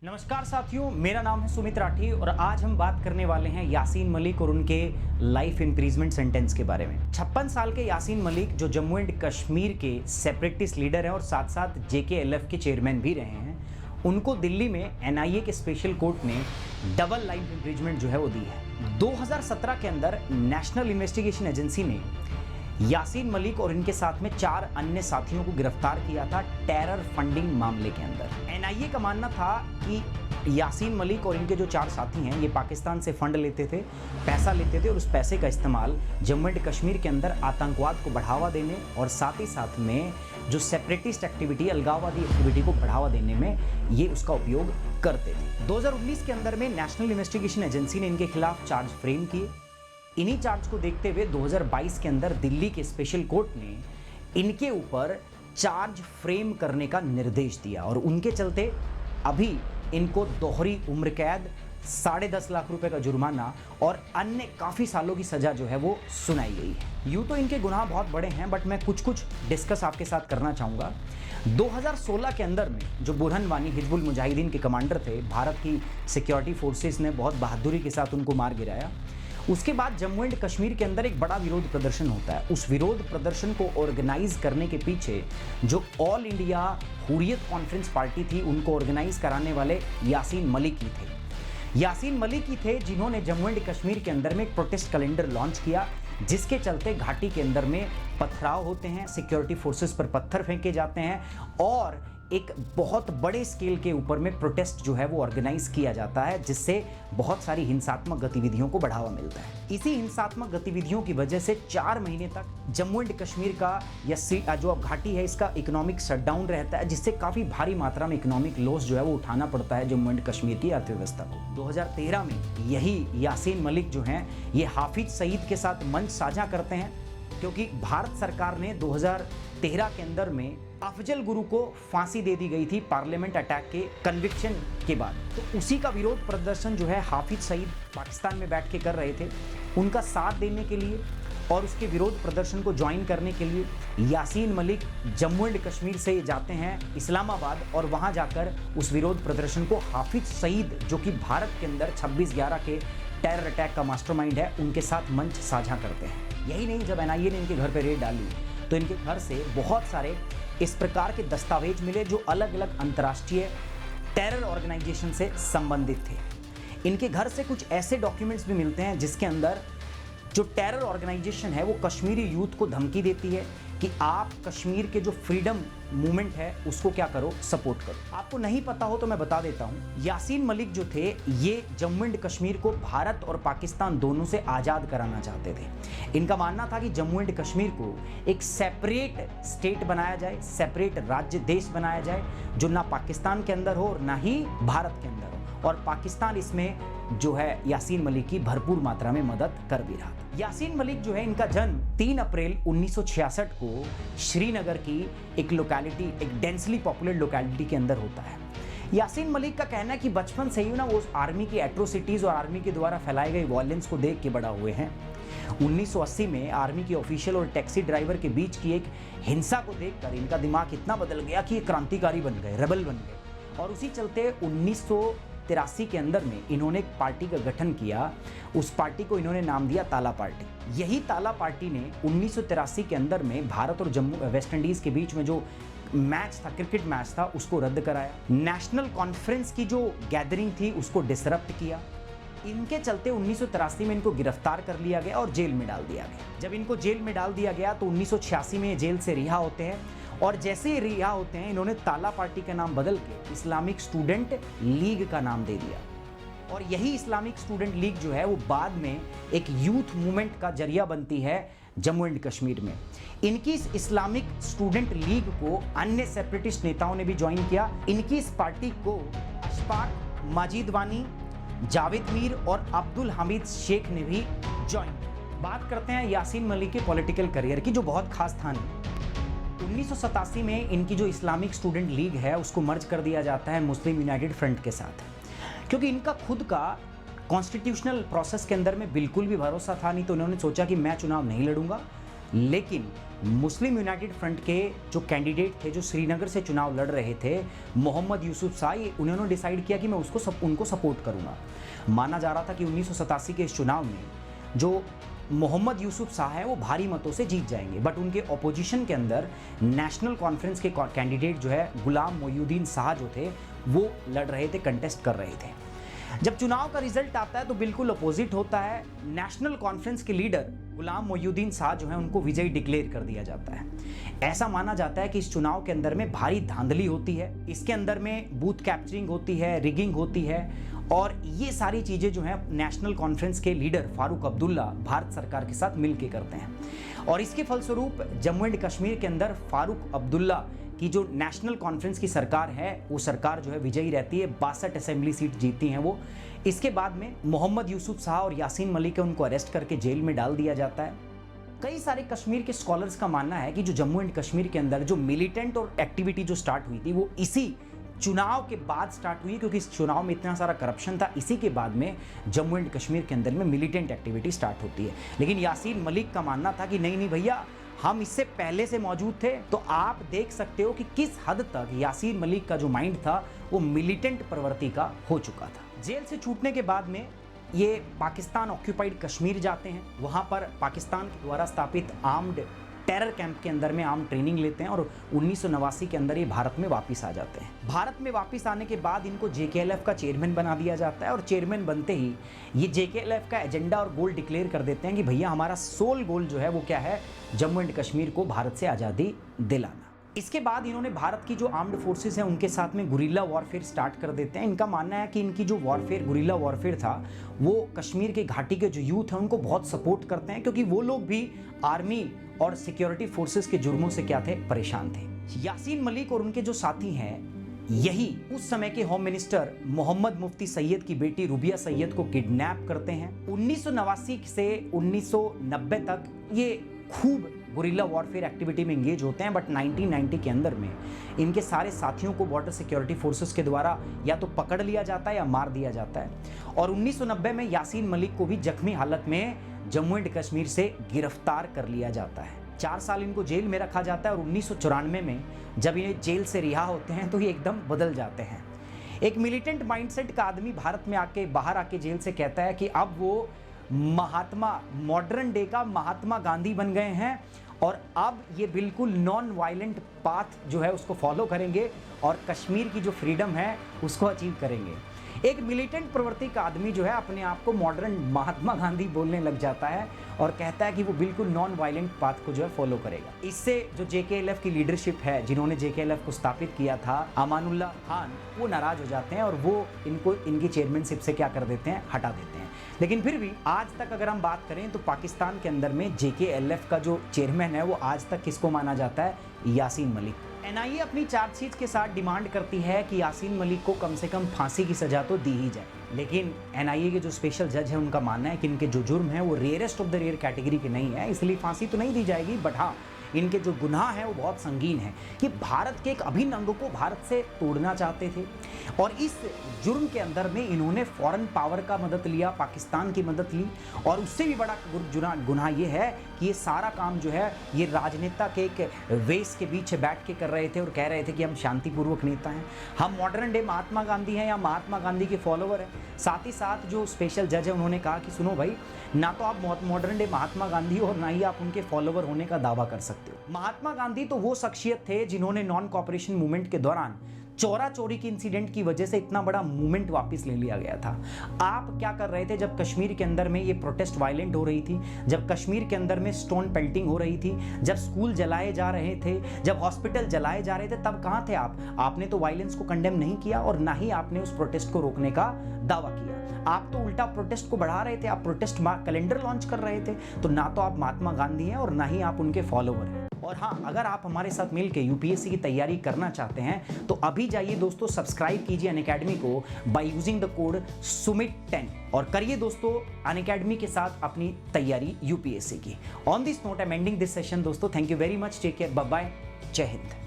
नमस्कार साथियों, मेरा नाम है सुमित राठी और आज हम बात करने वाले हैं यासीन मलिक और उनके लाइफ इंप्रिजमेंट सेंटेंस के बारे में। 56 साल के यासीन मलिक जो जम्मू एंड कश्मीर के सेपरेटिस्ट लीडर हैं और साथ साथ JKLF के चेयरमैन भी रहे हैं, उनको दिल्ली में NIA के स्पेशल कोर्ट ने डबल लाइफ इंप्रिजमेंट जो है वो दी है। 2017 के अंदर नेशनल इन्वेस्टिगेशन एजेंसी ने यासीन मलिक और इनके साथ में 4 अन्य साथियों को गिरफ्तार किया था टेरर फंडिंग मामले के अंदर। NIA का मानना था कि यासीन मलिक और इनके जो 4 साथी हैं ये पाकिस्तान से फंड लेते थे, पैसा लेते थे और उस पैसे का इस्तेमाल जम्मू एंड कश्मीर के अंदर आतंकवाद को बढ़ावा देने और साथ ही साथ में जो सेपरेटिस्ट एक्टिविटी, अलगाववादी एक्टिविटी को बढ़ावा देने में ये उसका उपयोग करते थे। 2019 के अंदर में नेशनल इन्वेस्टिगेशन एजेंसी ने इनके खिलाफ चार्ज फ्रेम किए। इन्हीं चार्ज को देखते हुए 2022 के अंदर दिल्ली के स्पेशल कोर्ट ने इनके ऊपर चार्ज फ्रेम करने का निर्देश दिया और उनके चलते अभी इनको दोहरी उम्र कैद, 10.5 लाख रुपए का जुर्माना और अन्य काफ़ी सालों की सज़ा जो है वो सुनाई गई है। यूँ तो इनके गुनाह बहुत बड़े हैं, बट मैं कुछ डिस्कस आपके साथ करना चाहूँगा। 2016 के अंदर में जो बुरहन वानी हिजबुल मुजाहिदीन के कमांडर थे, भारत की सिक्योरिटी फोर्सेस ने बहुत बहादुरी के साथ उनको मार गिराया। उसके बाद जम्मू एंड कश्मीर के अंदर एक बड़ा विरोध प्रदर्शन होता है। उस विरोध प्रदर्शन को ऑर्गेनाइज करने के पीछे जो all India Hurriyat conference party थी, उनको ऑर्गेनाइज कराने वाले यासीन मलिक ही थे। यासीन मलिक ही थे जिन्होंने जम्मू एंड कश्मीर के अंदर में एक प्रोटेस्ट कैलेंडर लॉन्च किया, जिसके चलते घाटी के अंदर में पथराव होते हैं, सिक्योरिटी फोर्सेस पर पत्थर फेंके जाते हैं और एक बहुत बड़े स्केल के ऊपर में प्रोटेस्ट जो है वो ऑर्गेनाइज किया जाता है, जिससे बहुत सारी हिंसात्मक गतिविधियों को बढ़ावा मिलता है। इसी हिंसात्मक गतिविधियों की वजह से 4 महीने तक जम्मू एंड कश्मीर का या जो अब घाटी है इसका इकोनॉमिक शटडाउन रहता है, जिससे काफ़ी भारी मात्रा में इकोनॉमिक लॉस जो है वो उठाना पड़ता है जम्मू एंड कश्मीर की अर्थव्यवस्था को। 2013 में यही यासीन मलिक जो हैं ये हाफिज सईद के साथ मंच साझा करते हैं, क्योंकि भारत सरकार ने 2013 के अंदर में अफजल गुरु को फांसी दे दी गई थी पार्लियामेंट अटैक के कन्विक्शन के बाद। तो उसी का विरोध प्रदर्शन जो है हाफिज सईद पाकिस्तान में बैठ के कर रहे थे, उनका साथ देने के लिए और उसके विरोध प्रदर्शन को ज्वाइन करने के लिए यासीन मलिक जम्मू एंड कश्मीर से जाते हैं इस्लामाबाद और वहां जाकर उस विरोध प्रदर्शन को हाफिज सईद, जो कि भारत के अंदर 26/11 के टेरर अटैक का मास्टरमाइंड है, उनके साथ मंच साझा करते हैं। यही नहीं, जब NIA ने इनके घर पर रेड डाली तो इनके घर से बहुत सारे इस प्रकार के दस्तावेज मिले जो अलग अलग अंतर्राष्ट्रीय टेरर ऑर्गेनाइजेशन से संबंधित थे। इनके घर से कुछ ऐसे डॉक्यूमेंट्स भी मिलते हैं जिसके अंदर जो टेरर ऑर्गेनाइजेशन है वो कश्मीरी यूथ को धमकी देती है कि आप कश्मीर के जो फ्रीडम मूवमेंट है उसको क्या करो, सपोर्ट करो। आपको नहीं पता हो तो मैं बता देता हूं, यासीन मलिक जो थे ये जम्मू एंड कश्मीर को भारत और पाकिस्तान दोनों से आज़ाद कराना चाहते थे। इनका मानना था कि जम्मू एंड कश्मीर को एक सेपरेट स्टेट बनाया जाए, सेपरेट राज्य देश बनाया जाए, जो ना पाकिस्तान के अंदर हो और ना ही भारत के अंदर हो, और पाकिस्तान इसमें जो है यासीन मलिक की भरपूर मात्रा में मदद कर भी रहा था। यासीन मलिक जो है इनका जन्म 3 अप्रैल 1966 को श्रीनगर की एक लोकेलिटी, एक डेंसली पॉपुलेटेड लोकेलिटी के अंदर होता है। यासीन मलिक का कहना है कि बचपन से ही ना वो आर्मी की एट्रोसिटीज और आर्मी के द्वारा फैलाए गए वॉयलेंस को देख के बड़ा हुए हैं। 1980 में आर्मी के ऑफिशियल और टैक्सी ड्राइवर के बीच की एक हिंसा को देखकर इनका दिमाग इतना बदल गया कि ये क्रांतिकारी बन गए, रेबल बन गए, और उसी चलते 1983 के अंदर में इन्होंने एक पार्टी का गठन किया। उस पार्टी को इन्होंने नाम दिया ताला पार्टी। यही ताला पार्टी ने 1983 के अंदर में भारत और वेस्ट इंडीज के बीच में जो मैच था, क्रिकेट मैच था, उसको रद्द कराया। नेशनल कॉन्फ्रेंस की जो गैदरिंग थी उसको डिसरप्ट किया। इनके चलते 1983 में इनको गिरफ्तार कर लिया गया और जेल में डाल दिया गया। जब इनको जेल में डाल दिया गया तो 1986 में जेल से रिहा होते हैं, और जैसे ही रिहा होते हैं इन्होंने ताला पार्टी का नाम बदल के इस्लामिक स्टूडेंट लीग का नाम दे दिया। और यही इस्लामिक स्टूडेंट लीग जो है वो बाद में एक यूथ मूवमेंट का जरिया बनती है जम्मू एंड कश्मीर में। इनकी इस इस्लामिक स्टूडेंट लीग को अन्य सेपरेटिस्ट नेताओं ने भी ज्वाइन किया। इनकी इस पार्टी को अशफाक माजिद वानी, जावेद मीर और अब्दुल हमीद शेख ने भी ज्वाइन। बात करते हैं यासीन मलिक के पॉलिटिकल करियर की, जो बहुत खास था नहीं। 1987 में इनकी जो इस्लामिक स्टूडेंट लीग है उसको मर्ज कर दिया जाता है मुस्लिम यूनाइटेड फ्रंट के साथ, क्योंकि इनका खुद का कॉन्स्टिट्यूशनल प्रोसेस के अंदर में बिल्कुल भी भरोसा था नहीं। तो उन्होंने सोचा कि मैं चुनाव नहीं लड़ूंगा, लेकिन मुस्लिम यूनाइटेड फ्रंट के जो कैंडिडेट थे, जो श्रीनगर से चुनाव लड़ रहे थे, मोहम्मद यूसुफ शाह, उन्होंने डिसाइड किया कि मैं उनको सपोर्ट करूंगा। माना जा रहा था कि 1987 के इस चुनाव में जो मोहम्मद यूसुफ शाह है वो भारी मतों से जीत जाएंगे, बट उनके ऑपोजिशन के अंदर नेशनल कॉन्फ्रेंस के कैंडिडेट जो है गुलाम मोइनुद्दीन शाह जो थे वो लड़ रहे थे, कंटेस्ट कर रहे थे। जब चुनाव का रिजल्ट आता है तो बिल्कुल अपोजिट होता है। नेशनल कॉन्फ्रेंस के लीडर गुलाम मोइनुद्दीन शाह जो है उनको विजयी डिक्लेयर कर दिया जाता है। ऐसा माना जाता है कि इस चुनाव के अंदर में भारी धांधली होती है, इसके अंदर में बूथ कैप्चरिंग होती है, रिगिंग होती है, और ये सारी चीज़ें जो है नेशनल कॉन्फ्रेंस के लीडर फारूक अब्दुल्ला भारत सरकार के साथ मिलकर करते हैं। और इसके फलस्वरूप जम्मू एंड कश्मीर के अंदर फारूक अब्दुल्ला की जो नेशनल कॉन्फ्रेंस की सरकार है वो सरकार जो है विजयी रहती है, 62 असेंबली सीट जीतती हैं वो। इसके बाद में मोहम्मद यूसुफ शाह और यासीन मलिक है उनको अरेस्ट करके जेल में डाल दिया जाता है। कई सारे कश्मीर के स्कॉलर्स का मानना है कि जो जम्मू एंड कश्मीर के अंदर जो मिलिटेंट और एक्टिविटी जो स्टार्ट हुई थी वो इसी चुनाव के बाद स्टार्ट हुई, क्योंकि इस चुनाव में इतना सारा करप्शन था। इसी के बाद में जम्मू एंड कश्मीर के अंदर में मिलिटेंट एक्टिविटी स्टार्ट होती है। लेकिन यासीन मलिक का मानना था कि नहीं भैया, हम इससे पहले से मौजूद थे। तो आप देख सकते हो कि किस हद तक यासीन मलिक का जो माइंड था वो मिलिटेंट प्रवृत्ति का हो चुका था। जेल से छूटने के बाद में ये पाकिस्तान ऑक्यूपाइड कश्मीर जाते हैं, वहाँ पर पाकिस्तान के द्वारा स्थापित आर्म्ड टेरर कैंप के अंदर में आर्म ट्रेनिंग लेते हैं और 1989 के अंदर ये भारत में वापस आ जाते हैं। भारत में वापस आने के बाद इनको JKLF का चेयरमैन बना दिया जाता है, और चेयरमैन बनते ही ये JKLF का एजेंडा और गोल डिक्लेयर कर देते हैं कि भैया हमारा सोल गोल जो है वो क्या है, जम्मू एंड कश्मीर को भारत से आज़ादी दिलाना। इसके बाद इन्होंने भारत की जो आर्म्ड फोर्सेस हैं उनके साथ में गुरिल्ला वॉरफेयर स्टार्ट कर देते हैं। इनका मानना है कि इनकी जो वॉरफेयर गुरिल्ला वॉरफेयर था वो कश्मीर के घाटी के जो यूथ हैं उनको बहुत सपोर्ट करते हैं, क्योंकि वो लोग भी आर्मी और सिक्योरिटी फोर्सेस के जुर्मों से क्या थे, परेशान थे। यासीन मलिक और उनके जो साथी हैं यही उस समय के होम मिनिस्टर मोहम्मद मुफ्ती सैयद की बेटी रुबिया सैयद को किडनैप करते हैं। 1989 से 1990 तक ये खूब गुरिल्ला वॉरफेयर एक्टिविटी में एंगेज होते हैं, बट 1990 के अंदर में इनके सारे साथियों को बॉर्डर सिक्योरिटी फोर्सेस के द्वारा या तो पकड़ लिया जाता है या मार दिया जाता है। और 1990 में यासीन मलिक को भी जख्मी हालत में जम्मू एंड कश्मीर से गिरफ्तार कर लिया जाता है। 4 साल इनको जेल में रखा जाता है, और 1994 में जब इन्हें जेल से रिहा होते हैं तो ये एकदम बदल जाते हैं। एक मिलिटेंट माइंडसेट का आदमी भारत में बाहर आके जेल से कहता है कि अब वो मॉडर्न डे का महात्मा गांधी बन गए हैं, और अब ये बिल्कुल नॉन वायलेंट पाथ जो है उसको फॉलो करेंगे और कश्मीर की जो फ्रीडम है उसको अचीव करेंगे। एक मिलिटेंट प्रवृत्ति का आदमी जो है अपने आप को मॉडर्न महात्मा गांधी बोलने लग जाता है और कहता है कि वो बिल्कुल नॉन वायलेंट पाथ को जो है फॉलो करेगा। इससे जो JKLF की लीडरशिप है, जिन्होंने JKLF को स्थापित किया था, अमानुल्लाह खान, वो नाराज हो जाते हैं और वो इनको इनकी चेयरमैनशिप से क्या कर देते हैं, हटा देते हैं। लेकिन फिर भी आज तक अगर हम बात करें तो पाकिस्तान के अंदर में JKLF का जो चेयरमैन है वो आज तक किसको माना जाता है, यासीन मलिक। NIA अपनी चार्जशीट के साथ डिमांड करती है कि यासीन मलिक को कम से कम फांसी की सजा तो दी ही जाए, लेकिन NIA के जो स्पेशल जज है उनका मानना है कि इनके जो जुर्म है वो rarest of the rare category के नहीं है, इसलिए फांसी तो नहीं दी जाएगी। बट हाँ, इनके जो गुनाह है वो बहुत संगीन है कि भारत के एक अभिन्न अंग को भारत से तोड़ना चाहते थे, और इस जुर्म के अंदर में इन्होंने फॉरेन पावर का मदद लिया, पाकिस्तान की मदद ली, और उससे भी बड़ा गुनाह ये है कि ये सारा काम जो है ये राजनेता के एक वेस के बीच बैठ के कर रहे थे और कह रहे थे कि हम शांतिपूर्वक नेता हैं, हम मॉडर्न डे महात्मा गांधी हैं या महात्मा गांधी के फॉलोवर हैं। साथ ही साथ जो स्पेशल जज है उन्होंने कहा कि सुनो भाई, ना तो आप मॉडर्न डे महात्मा गांधी हो और ना ही आप उनके फॉलोवर होने का दावा कर सकते हो। महात्मा गांधी तो वो शख्सियत थे जिन्होंने नॉन कॉपरेशन मूवमेंट के दौरान चोरा चोरी की इंसिडेंट की वजह से इतना बड़ा मूवमेंट वापस ले लिया गया था। आप क्या कर रहे थे जब कश्मीर के अंदर में ये प्रोटेस्ट वायलेंट हो रही थी, जब कश्मीर के अंदर में स्टोन पेल्टिंग हो रही थी, जब स्कूल जलाए जा रहे थे, जब हॉस्पिटल जलाए जा रहे थे, तब कहां थे आप? आपने तो वायलेंस को कंडेम नहीं किया और ना ही आपने उस प्रोटेस्ट को रोकने का दावा किया। आप तो उल्टा प्रोटेस्ट को बढ़ा रहे थे, आप प्रोटेस्ट कैलेंडर लॉन्च कर रहे थे। तो ना तो आप महात्मा गांधी हैं और ना ही आप उनके फॉलोवर हैं। और हाँ, अगर आप हमारे साथ मिलकर यूपीएससी की तैयारी करना चाहते हैं तो अभी जाइए दोस्तों, सब्सक्राइब कीजिए अनअकैडमी को by using the code SUMIT10 और करिए दोस्तों अनअकैडमी के साथ अपनी तैयारी यूपीएससी की। On this note I am ending this session दोस्तों। Thank you very much, take care, bye bye, जय हिंद।